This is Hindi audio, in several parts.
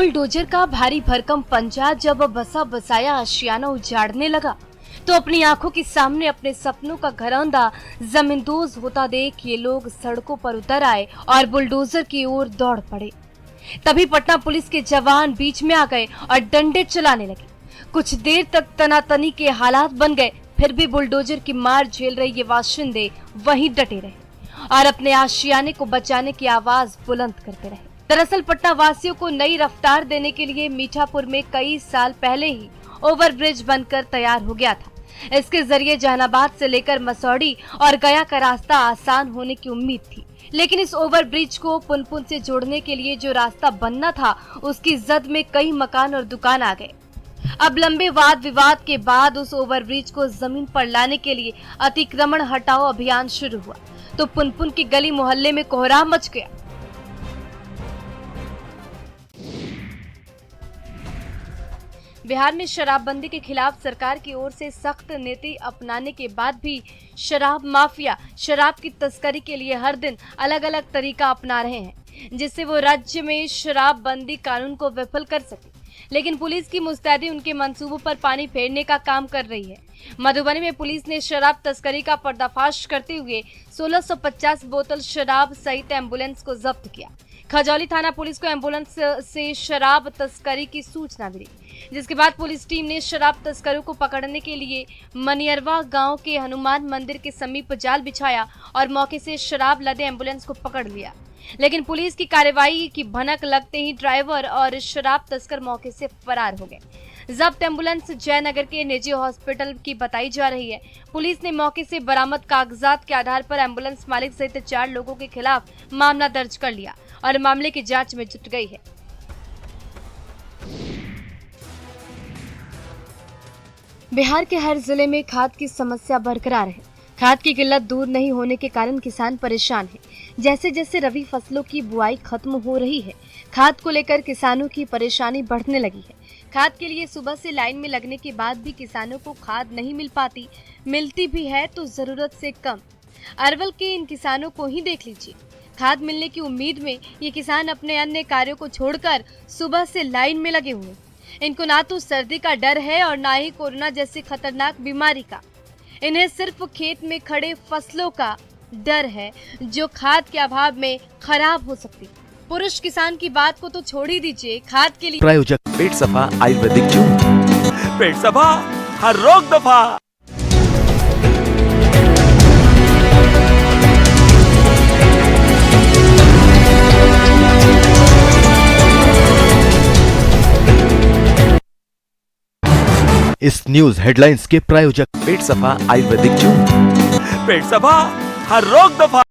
बुलडोजर का भारी भरकम पंजा जब बसा बसाया आशियाना उजाड़ने लगा तो अपनी आंखों के सामने अपने सपनों का घरौंदा जमींदोज होता देख ये लोग सड़कों पर उतर आए और बुलडोजर की ओर दौड़ पड़े। तभी पटना पुलिस के जवान बीच में आ गए और डंडे चलाने लगे। कुछ देर तक तनातनी के हालात बन गए, फिर भी बुलडोजर की मार झेल रहे ये बाशिंदे वहीं डटे रहे और अपने आशियाने को बचाने की आवाज बुलंद करते रहे। दरअसल पटना वासियों को नई रफ्तार देने के लिए मीठापुर में कई साल पहले ही ओवरब्रिज बनकर तैयार हो गया था। इसके जरिए जहानाबाद से लेकर मसौड़ी और गया का रास्ता आसान होने की उम्मीद थी, लेकिन इस ओवरब्रिज को पुनपुन से जोड़ने के लिए जो रास्ता बनना था उसकी जद में कई मकान और दुकान आ गए। अब लंबे वाद विवाद के बाद उस ओवरब्रिज को जमीन पर लाने के लिए अतिक्रमण हटाओ अभियान शुरू हुआ तो पुनपुन की गली मोहल्ले में कोहराम मच गया। बिहार में शराबबंदी के खिलाफ सरकार की ओर से सख्त नीति अपनाने के बाद भी शराब माफिया शराब की तस्करी के लिए हर दिन अलग अलग तरीका अपना रहे हैं, जिससे वो राज्य में शराबबंदी कानून को विफल कर सके। लेकिन पुलिस की मुस्तैदी उनके मंसूबों पर पानी फेरने का काम कर रही है। मधुबनी में पुलिस ने शराब तस्करी का पर्दाफाश करते हुए 1650 बोतल शराब सहित एम्बुलेंस को जब्त किया। खजौली थाना पुलिस को एम्बुलेंस से शराब तस्करी की सूचना मिली, जिसके बाद पुलिस टीम ने शराब तस्करों को पकड़ने के लिए मनियरवा गांव के हनुमान मंदिर के समीप जाल बिछाया और मौके से शराब लदे एम्बुलेंस को पकड़ लिया। लेकिन पुलिस की कार्रवाई की भनक लगते ही ड्राइवर और शराब तस्कर मौके से फरार हो गए। जब्त एम्बुलेंस जयनगर के निजी हॉस्पिटल की बताई जा रही है। पुलिस ने मौके से बरामद कागजात के आधार पर एम्बुलेंस मालिक सहित 4 लोगों के खिलाफ मामला दर्ज कर लिया और मामले की जांच में जुट गई है। बिहार के हर जिले में खाद की समस्या बरकरार है। खाद की किल्लत दूर नहीं होने के कारण किसान परेशान हैं। जैसे जैसे रबी फसलों की बुआई खत्म हो रही है, खाद को लेकर किसानों की परेशानी बढ़ने लगी है। खाद के लिए सुबह से लाइन में लगने के बाद भी किसानों को खाद नहीं मिल पाती, मिलती भी है तो जरूरत से कम। अरवल के इन किसानों को ही देख लीजिए। खाद मिलने की उम्मीद में ये किसान अपने अन्य कार्यों को छोड़कर सुबह से लाइन में लगे हुए। इनको ना तो सर्दी का डर है और ना ही कोरोना जैसी खतरनाक बीमारी का। इन्हें सिर्फ खेत में खड़े फसलों का डर है जो खाद के अभाव में खराब हो सकती है। पुरुष किसान की बात को तो छोड़ ही दीजिए, खाद के लिए प्रायोजक पेट सफा आयुर्वेदिक जूस। पेट सफा हर रोग दफा। इस न्यूज हेडलाइंस के प्रायोजक पेट सफा आयुर्वेदिक जूस। पेट सफा हर रोग दफा।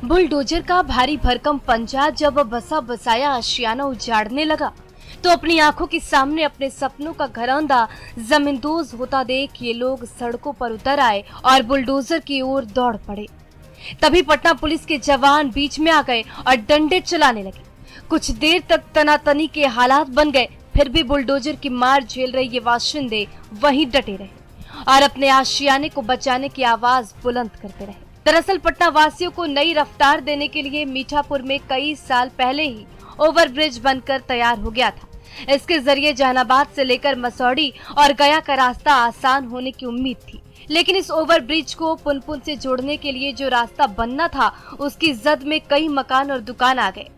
बुलडोजर का भारी भरकम पंजा जब बसा बसाया आशियाना उजाड़ने लगा तो अपनी आंखों के सामने अपने सपनों का घरौंदा जमींदोज होता देख ये लोग सड़कों पर उतर आए और बुलडोजर की ओर दौड़ पड़े। तभी पटना पुलिस के जवान बीच में आ गए और डंडे चलाने लगे। कुछ देर तक तनातनी के हालात बन गए, फिर भी बुलडोजर की मार झेल रहे ये बाशिंदे वहीं डटे रहे और अपने आशियाने को बचाने की आवाज बुलंद करते रहे। दरअसल पटना वासियों को नई रफ्तार देने के लिए मीठापुर में कई साल पहले ही ओवरब्रिज बनकर तैयार हो गया था। इसके जरिए जहानाबाद से लेकर मसौड़ी और गया का रास्ता आसान होने की उम्मीद थी, लेकिन इस ओवरब्रिज को पुनपुन से जोड़ने के लिए जो रास्ता बनना था उसकी जद में कई मकान और दुकान आ गए।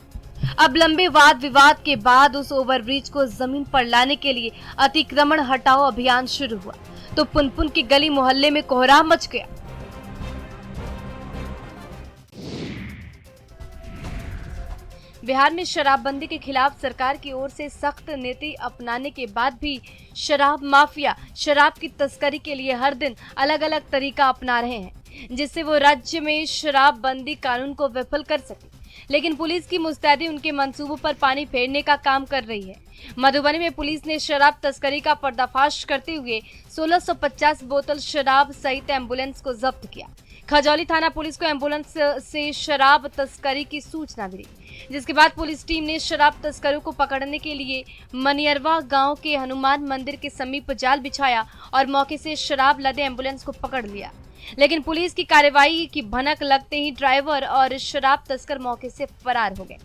अब लंबे वाद विवाद के बाद उस ओवरब्रिज को जमीन पर लाने के लिए अतिक्रमण हटाओ अभियान शुरू हुआ तो पुनपुन की गली मोहल्ले में कोहराम मच गया। बिहार में शराबबंदी के खिलाफ सरकार की ओर से सख्त नीति अपनाने के बाद भी शराब माफिया शराब की तस्करी के लिए हर दिन अलग अलग तरीका अपना रहे हैं, जिससे वो राज्य में शराबबंदी कानून को विफल कर सके। लेकिन पुलिस की मुस्तैदी उनके मंसूबों पर पानी फेरने का काम कर रही है। मधुबनी में पुलिस ने शराब तस्करी का पर्दाफाश करते हुए 1650 बोतल शराब सहित एम्बुलेंस को जब्त किया। खजौली थाना पुलिस को एम्बुलेंस से शराब तस्करी की सूचना मिली, जिसके बाद पुलिस टीम ने शराब तस्करों को पकड़ने के लिए मनियरवा गांव के हनुमान मंदिर के समीप जाल बिछाया और मौके से शराब लदे एम्बुलेंस को पकड़ लिया। लेकिन पुलिस की कार्रवाई की भनक लगते ही ड्राइवर और शराब तस्कर मौके से फरार हो गए।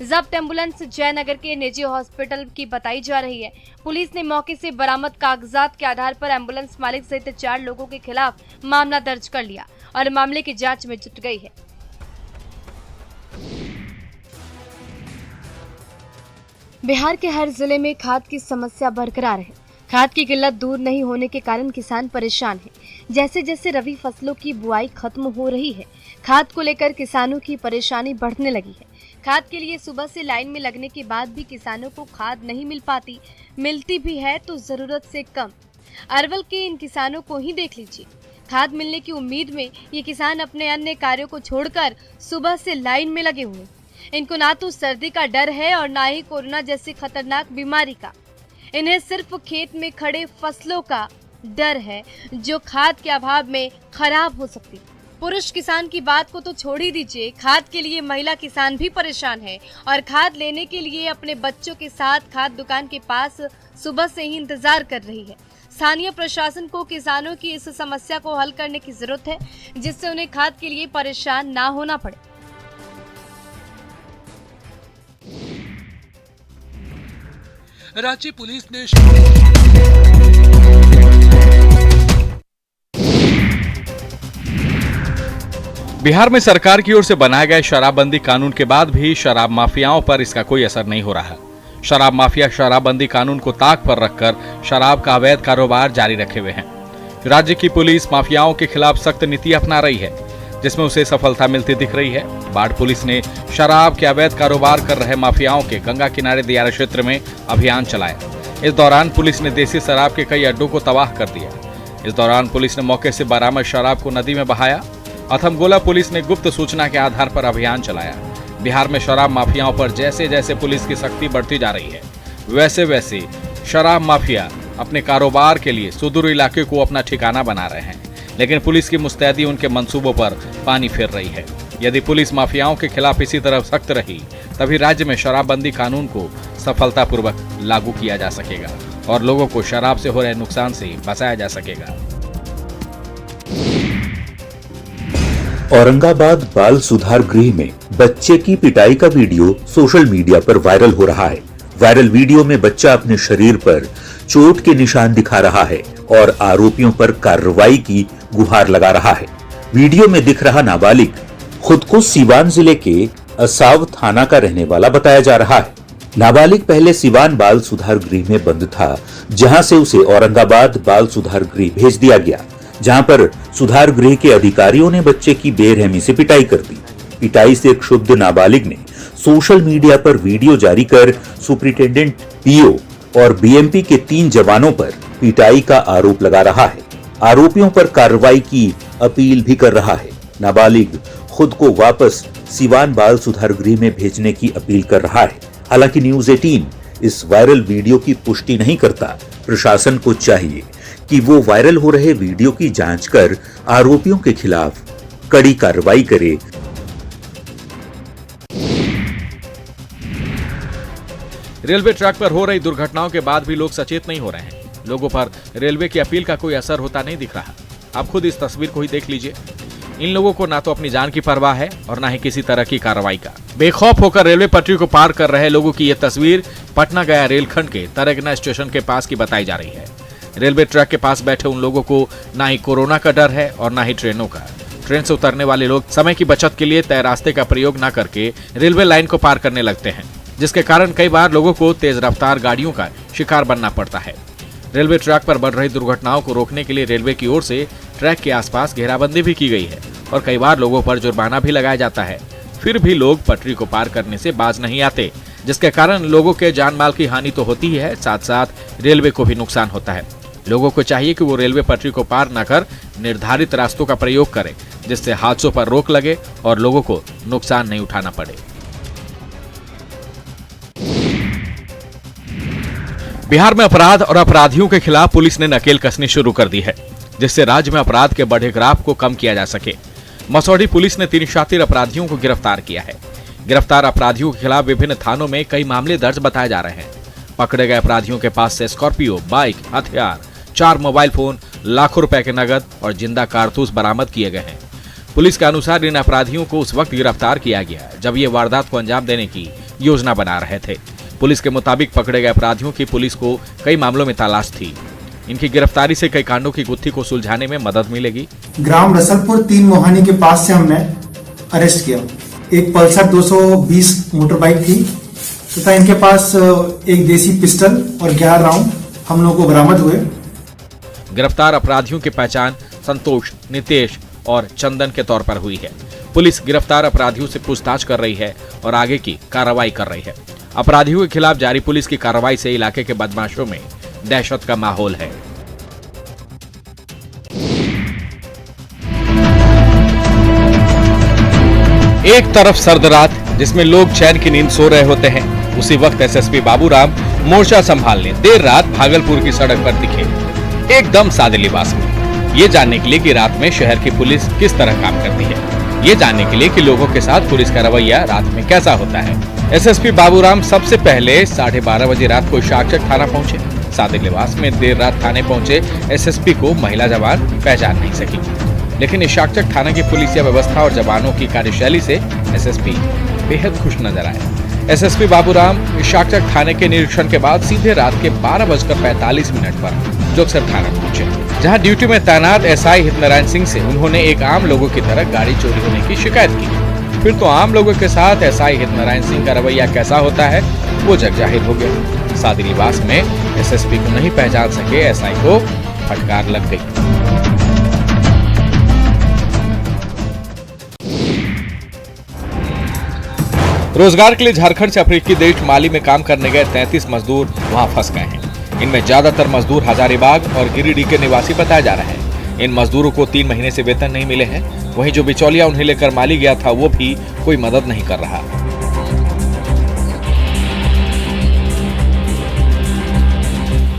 जब्त एम्बुलेंस जयनगर के निजी हॉस्पिटल की बताई जा रही है। पुलिस ने मौके से बरामद कागजात के आधार पर एम्बुलेंस मालिक सहित 4 लोगों के खिलाफ मामला दर्ज कर लिया और मामले की जांच में जुट गई है। बिहार के हर जिले में खाद की समस्या बरकरार है। खाद की किल्लत दूर नहीं होने के कारण किसान परेशान हैं। जैसे जैसे रबी फसलों की बुआई खत्म हो रही है, खाद को लेकर किसानों की परेशानी बढ़ने लगी है। खाद के लिए सुबह से लाइन में लगने के बाद भी किसानों को खाद नहीं मिल पाती, मिलती भी है तो जरूरत से कम। अरवल के इन किसानों को ही देख लीजिए। खाद मिलने की उम्मीद में ये किसान अपने अन्य कार्यों को छोड़कर सुबह से लाइन में लगे हुए। इनको ना तो सर्दी का डर है और ना ही कोरोना जैसी खतरनाक बीमारी का। इन्हें सिर्फ खेत में खड़े फसलों का डर है जो खाद के अभाव में खराब हो सकती है। पुरुष किसान की बात को तो छोड़ ही दीजिए, खाद के लिए महिला किसान भी परेशान है और खाद लेने के लिए अपने बच्चों के साथ खाद दुकान के पास सुबह से ही इंतजार कर रही है। स्थानीय प्रशासन को किसानों की इस समस्या को हल करने की जरूरत है, जिससे उन्हें खाद के लिए परेशान ना होना पड़े। रांची पुलिस ने बिहार में सरकार की ओर से बनाए गए शराबबंदी कानून के बाद भी शराब माफियाओं पर इसका कोई असर नहीं हो रहा। शराब माफिया शराबबंदी कानून को ताक पर रखकर शराब का अवैध कारोबार जारी रखे हुए हैं। राज्य की पुलिस माफियाओं के खिलाफ सख्त नीति अपना रही है, जिसमें उसे सफलता मिलती दिख रही है। बाढ़ पुलिस ने शराब के अवैध कारोबार कर रहे माफियाओं के गंगा किनारे दियारा क्षेत्र में अभियान चलाया। इस दौरान पुलिस ने देसी शराब के कई अड्डों को तबाह कर दिया। इस दौरान पुलिस ने मौके से बरामद शराब को नदी में बहाया। अथमगोला पुलिस ने गुप्त सूचना के आधार पर अभियान चलाया। बिहार में शराब माफियाओं पर जैसे जैसे पुलिस की सख्ती बढ़ती जा रही है, वैसे वैसे शराब माफिया अपने कारोबार के लिए सुदूर इलाके को अपना ठिकाना बना रहे हैं, लेकिन पुलिस की मुस्तैदी उनके मंसूबों पर पानी फेर रही है। यदि पुलिस माफियाओं के खिलाफ इसी तरह सख्त रही, तभी राज्य में शराबबंदी कानून को सफलतापूर्वक लागू किया जा सकेगा और लोगों को शराब से हो रहे नुकसान से बचाया जा सकेगा। औरंगाबाद बाल सुधार गृह में बच्चे की पिटाई का वीडियो सोशल मीडिया पर वायरल हो रहा है। वायरल वीडियो में बच्चा अपने शरीर पर चोट के निशान दिखा रहा है और आरोपियों पर कार्रवाई की गुहार लगा रहा है। वीडियो में दिख रहा नाबालिग खुद को सीवान जिले के असाव थाना का रहने वाला बताया जा रहा है। नाबालिग पहले सीवान बाल सुधार गृह में बंद था, जहां से उसे औरंगाबाद बाल सुधार गृह भेज दिया गया, जहां पर सुधार गृह के अधिकारियों ने बच्चे की बेरहमी से पिटाई कर दी। पिटाई से क्षुब्ध नाबालिग ने सोशल मीडिया पर वीडियो जारी कर सुपरिटेंडेंट पीओ और बीएमपी के 3 जवानों पर पिटाई का आरोप लगा रहा है। आरोपियों पर कार्रवाई की अपील भी कर रहा है। नाबालिग खुद को वापस सीवान बाल सुधार गृह में भेजने की अपील कर रहा है। हालांकि न्यूज़ 18 इस वायरल वीडियो की पुष्टि नहीं करता। प्रशासन को चाहिए कि वो वायरल हो रहे वीडियो की जांच कर आरोपियों के खिलाफ कड़ी कार्रवाई करे। रेलवे ट्रैक पर हो रही दुर्घटनाओं के बाद भी लोग सचेत नहीं हो रहे हैं। लोगों पर रेलवे की अपील का कोई असर होता नहीं दिख रहा। आप खुद इस तस्वीर को ही देख लीजिए। इन लोगों को ना तो अपनी जान की परवाह है और ना ही किसी तरह की कार्रवाई का। बेखौफ होकर रेलवे पटरी को पार कर रहे लोगों की यह तस्वीर पटना गया रेलखंड के तरगना स्टेशन के पास की बताई जा रही है। रेलवे ट्रैक के पास बैठे उन लोगों को ना ही कोरोना का डर है और ना ही ट्रेनों का। ट्रेन से उतरने वाले लोग समय की बचत के लिए तय रास्ते का प्रयोग न करके रेलवे लाइन को पार करने लगते हैं, जिसके कारण कई बार लोगों को तेज रफ्तार गाड़ियों का शिकार बनना पड़ता है। रेलवे ट्रैक पर बढ़ रही दुर्घटनाओं को रोकने के लिए रेलवे की ओर से ट्रैक के आसपास घेराबंदी भी की गई है और कई बार लोगों पर जुर्माना भी लगाया जाता है। फिर भी लोग पटरी को पार करने से बाज नहीं आते, जिसके कारण लोगों के जान माल की हानि तो होती ही है, साथ साथ रेलवे को भी नुकसान होता है। लोगों को चाहिए कि वो रेलवे पटरी को पार न कर निर्धारित रास्तों का प्रयोग करें, जिससे हादसों पर रोक लगे और लोगों को नुकसान नहीं उठाना पड़े। बिहार में अपराध और अपराधियों के खिलाफ पुलिस ने नकेल कसनी शुरू कर दी है, जिससे राज्य में अपराध के बढ़े ग्राफ को कम किया जा सके। मसौढ़ी पुलिस ने 3 शातिर अपराधियों को गिरफ्तार किया है। गिरफ्तार अपराधियों के खिलाफ विभिन्न थानों में कई मामले दर्ज बताए जा रहे हैं। पकड़े गए अपराधियों के पास से स्कॉर्पियो, बाइक, हथियार, 4 मोबाइल फोन, लाखों रुपए के नगद और जिंदा कारतूस बरामद किए गए हैं। पुलिस के अनुसार इन अपराधियों को उस वक्त गिरफ्तार किया गया जब ये वारदात को अंजाम देने की योजना बना रहे थे। पुलिस के मुताबिक पकड़े गए अपराधियों की पुलिस को कई मामलों में तलाश थी। इनकी गिरफ्तारी से कई कांडों की गुत्थी को सुलझाने में मदद मिलेगी। ग्राम रसलपुर 3 मोहानी के पास से हमने अरेस्ट किया। एक पल्सर 220 मोटर बाइक थी तथा इनके पास एक देसी पिस्टल और 11 राउंड हम लोगों को बरामद हुए। गिरफ्तार अपराधियों की पहचान संतोष, नितेश और चंदन के तौर पर हुई है। पुलिस गिरफ्तार अपराधियों से पूछताछ कर रही है और आगे की कार्रवाई कर रही है। अपराधियों के खिलाफ जारी पुलिस की कार्रवाई से इलाके के बदमाशों में दहशत का माहौल है। एक तरफ सर्द रात जिसमें लोग चैन की नींद सो रहे होते हैं, उसी वक्त एसएसपी बाबूराम मोर्चा संभालने देर रात भागलपुर की सड़क पर दिखे, एकदम सादे लिबास में। ये जानने के लिए कि रात में शहर की पुलिस किस तरह काम करती है, ये जानने के लिए कि लोगों के साथ पुलिस का रवैया रात में कैसा होता है। एसएसपी बाबूराम सबसे पहले 12:30 बजे रात को शाकचक थाना पहुंचे। सादे लिबास में देर रात थाने पहुंचे एसएसपी को महिला जवान पहचान नहीं सकी, लेकिन इस शाकचक थाना की पुलिसिया व्यवस्था और जवानों की कार्यशैली से एसएसपी बेहद खुश नजर आए। एसएसपी बाबूराम शाकचक थाने के निरीक्षण के बाद सीधे रात के 12:45 पर जोगसर थाना पहुंचे, जहां ड्यूटी में तैनात एसआई हितनारायण सिंह से उन्होंने एक आम लोगों की तरह गाड़ी चोरी होने की शिकायत की। फिर तो आम लोगों के साथ एसआई हितनारायण सिंह का रवैया कैसा होता है वो जग जाहिर हो गया। सादी लिबास में एसएसपी को नहीं पहचान सके एसआई को फटकार लग गई। रोजगार के लिए झारखंड से अफ्रीकी देश माली में काम करने गए 33 मजदूर वहां फंस गए हैं। इनमें ज्यादातर मजदूर हजारीबाग और गिरिडीह के निवासी बताया जा रहा है। इन मजदूरों को 3 महीने से वेतन नहीं मिले हैं। वहीं जो बिचौलिया उन्हें लेकर माली गया था वो भी कोई मदद नहीं कर रहा।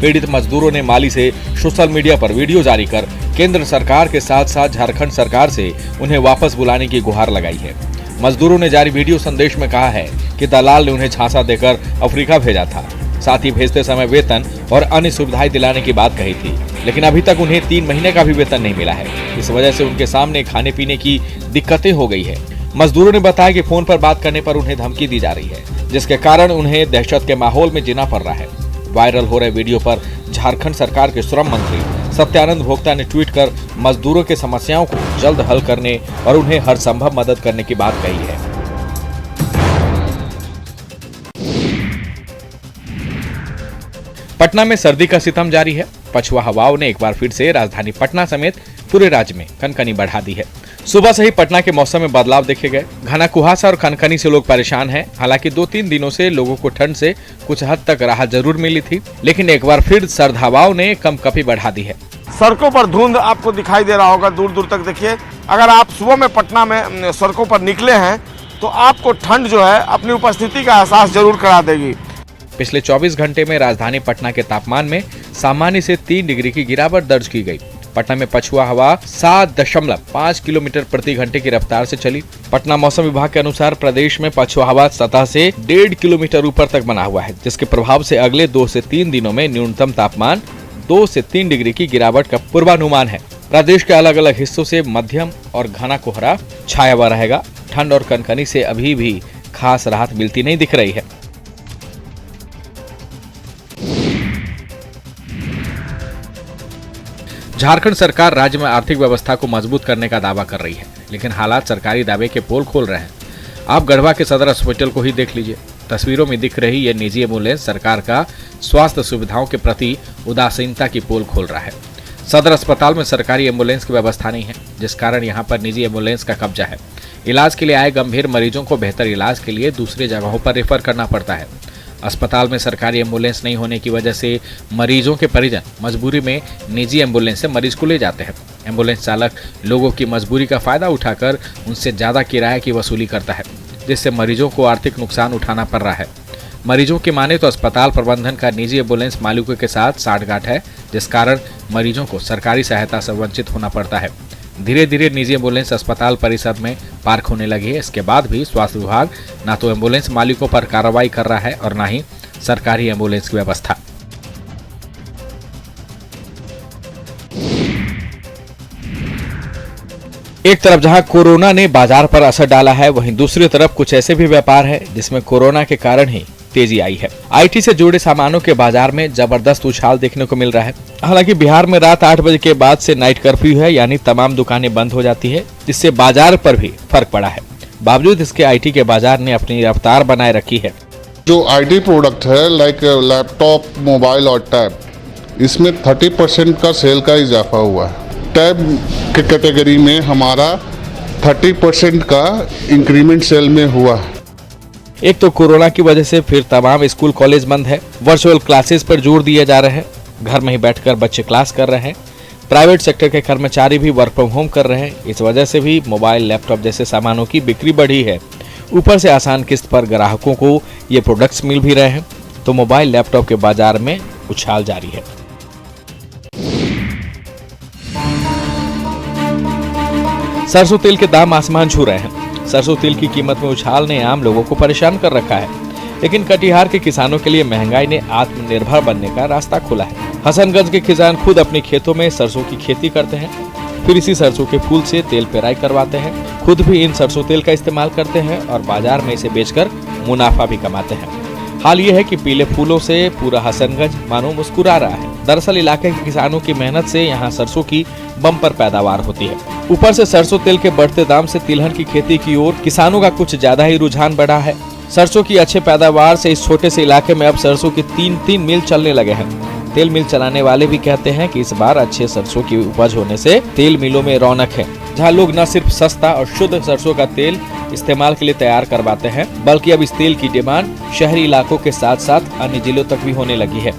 पीड़ित मजदूरों ने माली से सोशल मीडिया पर वीडियो जारी कर केंद्र सरकार के साथ साथ झारखंड सरकार से उन्हें वापस बुलाने की गुहार लगाई है। मजदूरों ने जारी वीडियो संदेश में कहा है कि दलाल ने उन्हें झांसा देकर अफ्रीका भेजा था, साथ ही भेजते समय वेतन और अन्य सुविधाएं दिलाने की बात कही थी, लेकिन अभी तक उन्हें 3 महीने का भी वेतन नहीं मिला है। इस वजह से उनके सामने खाने पीने की दिक्कतें हो गई है। मजदूरों ने बताया कि फोन पर बात करने पर उन्हें धमकी दी जा रही है, जिसके कारण उन्हें दहशत के माहौल में जीना पड़ रहा है। वायरल हो रहे वीडियो पर झारखंड सरकार के श्रम मंत्री सत्यानंद भोक्ता ने ट्वीट कर मजदूरों की समस्याओं को जल्द हल करने और उन्हें हर संभव मदद करने की बात कही है। पटना में सर्दी का सितम जारी है। पछुआ हवाओं ने एक बार फिर से राजधानी पटना समेत पूरे राज्य में कनकनी बढ़ा दी है। सुबह से ही पटना के मौसम में बदलाव देखे गए। घना कुहासा और कनकनी से लोग परेशान हैं। हालांकि 2-3 दिनों से लोगों को ठंड से कुछ हद तक राहत जरूर मिली थी, लेकिन एक बार फिर सर्द हवाओं ने कंपकपी बढ़ा दी है। सड़कों पर धुंध आपको दिखाई दे रहा होगा, दूर दूर तक देखिए। अगर आप सुबह में पटना में सड़कों पर निकले हैं तो आपको ठंड जो है अपनी उपस्थिति का एहसास जरूर करा देगी। पिछले 24 घंटे में राजधानी पटना के तापमान में सामान्य से 3 डिग्री की गिरावट दर्ज की गई। पटना में पछुआ हवा 7.5 किलोमीटर प्रति घंटे की रफ्तार से चली। पटना मौसम विभाग के अनुसार प्रदेश में पछुआ हवा सतह से 1.5 किलोमीटर ऊपर तक बना हुआ है, जिसके प्रभाव से अगले 2 से 3 दिनों में न्यूनतम तापमान 2 से 3 डिग्री की गिरावट का पूर्वानुमान है। प्रदेश के अलग अलग हिस्सों से मध्यम और घना कोहरा छाया हुआ रहेगा। ठंड और कनकनी से अभी भी खास राहत मिलती नहीं दिख रही है। झारखंड सरकार राज्य में आर्थिक व्यवस्था को मजबूत करने का दावा कर रही है, लेकिन हालात सरकारी दावे के पोल खोल रहे हैं। आप गढ़वा के सदर अस्पताल को ही देख लीजिए। तस्वीरों में दिख रही यह निजी एम्बुलेंस सरकार का स्वास्थ्य सुविधाओं के प्रति उदासीनता की पोल खोल रहा है। सदर अस्पताल में सरकारी एम्बुलेंस की व्यवस्था नहीं है, जिस कारण यहां पर निजी एम्बुलेंस का कब्जा है। इलाज के लिए आए गंभीर मरीजों को बेहतर इलाज के लिए दूसरी जगहों पर रेफर करना पड़ता है। अस्पताल में सरकारी एम्बुलेंस नहीं होने की वजह से मरीजों के परिजन मजबूरी में निजी एम्बुलेंस से मरीज को ले जाते हैं। एम्बुलेंस चालक लोगों की मजबूरी का फायदा उठाकर उनसे ज्यादा किराए की वसूली करता है, जिससे मरीजों को आर्थिक नुकसान उठाना पड़ रहा है। मरीजों की माने तो अस्पताल प्रबंधन का निजी एम्बुलेंस मालिकों के साथ साठगांठ है, जिस कारण मरीजों को सरकारी सहायता से वंचित होना पड़ता है। धीरे धीरे निजी एम्बुलेंस अस्पताल परिसर में पार्क होने लगी है। इसके बाद भी स्वास्थ्य विभाग न तो एम्बुलेंस मालिकों पर कार्रवाई कर रहा है और न ही सरकारी एम्बुलेंस की व्यवस्था। एक तरफ जहां कोरोना ने बाजार पर असर डाला है, वहीं दूसरी तरफ कुछ ऐसे भी व्यापार है जिसमें कोरोना के कारण ही तेजी आई है। आईटी से जुड़े सामानों के बाजार में जबरदस्त उछाल देखने को मिल रहा है। हालांकि बिहार में रात 8 बजे के बाद से नाइट कर्फ्यू है, यानी तमाम दुकानें बंद हो जाती है, जिससे बाजार पर भी फर्क पड़ा है। बावजूद इसके आईटी के बाजार ने अपनी रफ्तार बनाए रखी है। जो आईटी प्रोडक्ट है लाइक लैपटॉप, मोबाइल और टैब, इसमें 30% का सेल का इजाफा हुआ है। टैब के कैटेगरी में हमारा 30% का इंक्रीमेंट सेल में हुआ है। एक तो कोरोना की वजह से फिर तमाम स्कूल कॉलेज बंद है, वर्चुअल क्लासेस पर जोर दिए जा रहे हैं, घर में ही बैठकर बच्चे क्लास कर रहे हैं, प्राइवेट सेक्टर के कर्मचारी भी वर्क फ्रॉम होम कर रहे हैं। इस वजह से भी मोबाइल, लैपटॉप जैसे सामानों की बिक्री बढ़ी है। ऊपर से आसान किस्त पर ग्राहकों को ये प्रोडक्ट्स मिल भी रहे हैं, तो मोबाइल लैपटॉप के बाजार में उछाल जारी है। सरसों तेल के दाम आसमान छू रहे हैं। सरसों तेल की कीमत में उछाल ने आम लोगों को परेशान कर रखा है, लेकिन कटिहार के किसानों के लिए महंगाई ने आत्मनिर्भर बनने का रास्ता खोला है। हसनगंज के किसान खुद अपने खेतों में सरसों की खेती करते हैं, फिर इसी सरसों के फूल से तेल पेराई करवाते हैं, खुद भी इन सरसों तेल का इस्तेमाल करते हैं और बाजार में इसे बेचकर मुनाफा भी कमाते हैं। हाल ये है कि पीले फूलों से पूरा हसनगंज मानो मुस्कुरा रहा है। दरअसल इलाके के किसानों की मेहनत से यहाँ सरसों की बम्पर पैदावार होती है। ऊपर से सरसों तेल के बढ़ते दाम से तिलहन की खेती की ओर किसानों का कुछ ज्यादा ही रुझान बढ़ा है। सरसों की अच्छे पैदावार से इस छोटे से इलाके में अब सरसों के 3-3 मिल चलने लगे हैं। तेल मिल चलाने वाले भी कहते हैं कि इस बार अच्छे सरसों की उपज होने से तेल मिलों में रौनक है, जहां लोग न सिर्फ सस्ता और शुद्ध सरसों का तेल इस्तेमाल के लिए तैयार करवाते हैं, बल्कि अब इस तेल की डिमांड शहरी इलाकों के साथ साथ अन्य जिलों तक भी होने लगी है।